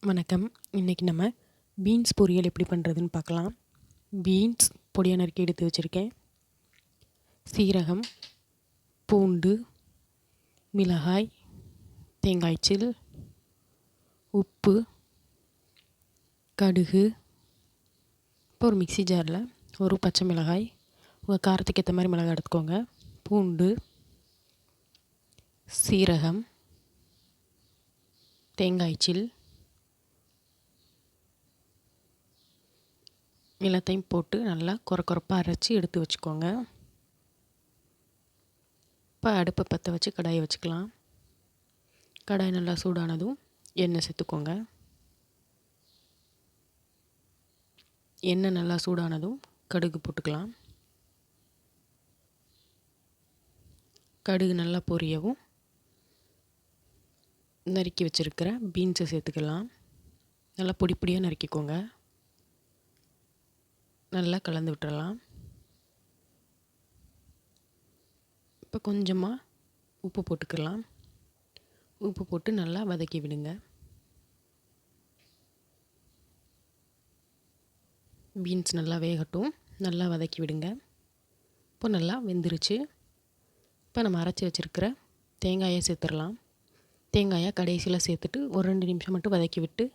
வணக்கம். இன்றைக்கி நம்ம பீன்ஸ் பொரியல் எப்படி பண்ணுறதுன்னு பார்க்கலாம். பீன்ஸ் பொடியாக நறுக்கி எடுத்து வச்சுருக்கேன். சீரகம், பூண்டு, மிளகாய், தேங்காய்ச்சில், உப்பு, கடுகு, இப்போ ஒரு மிக்ஸி ஜாரில் ஒரு பச்சை மிளகாய், உங்கள் காரத்துக்கு ஏற்ற மாதிரி மிளகாய் எடுத்துக்கோங்க. பூண்டு, சீரகம், தேங்காய்ச்சில் எல்லாத்தையும் போட்டு நல்லா கொரப்பாக அரைச்சி எடுத்து வச்சுக்கோங்க. இப்போ அடுப்பை பற்ற வச்சு கடாயை வச்சுக்கலாம். கடாய் நல்லா சூடானதும் எண்ணெய் சேர்த்துக்கோங்க. எண்ணெய் நல்லா சூடானதும் கடுகு போட்டுக்கலாம். கடுகு நல்லா பொரியவும் நறுக்கி வச்சுருக்கிற பீன்ஸை சேர்த்துக்கலாம். நல்லா பொடி பொடியாக நறுக்கிக்கோங்க. நல்லா கலந்து விட்டுறலாம். இப்போ கொஞ்சமாக உப்பு போட்டுக்கலாம். உப்பு போட்டு நல்லா வதக்கி விடுங்க. பீன்ஸ் நல்லா வேகட்டும். நல்லா வதக்கி விடுங்க. இப்போ நல்லா வெந்துருச்சு. இப்போ நம்ம அரைச்சி வச்சுருக்கிற தேங்காயை சேர்த்துடலாம். தேங்காயை கடைசியில் சேர்த்துட்டு ஒரு 2 நிமிஷம் மட்டும் வதக்கி விட்டு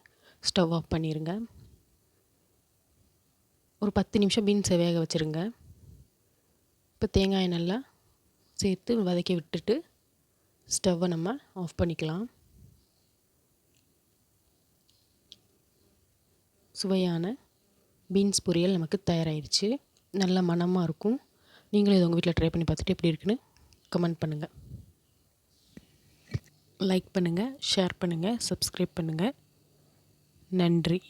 ஸ்டவ் ஆஃப் பண்ணிடுங்க. ஒரு 10 நிமிஷம் பீன்ஸை வேக வச்சுருங்க. இப்போ தேங்காயை நல்லா சேர்த்து வதக்கி விட்டுட்டு ஸ்டவ்வை நம்ம ஆஃப் பண்ணிக்கலாம். சுவையான பீன்ஸ் பொரியல் நமக்கு தயாராகிடுச்சு. நல்ல மணமாக இருக்கும். நீங்களும் இதை உங்கள் வீட்டில் ட்ரை பண்ணி பார்த்துட்டு எப்படி இருக்குன்னு கமெண்ட் பண்ணுங்கள். லைக் பண்ணுங்கள், ஷேர் பண்ணுங்கள், சப்ஸ்கிரைப் பண்ணுங்கள். நன்றி.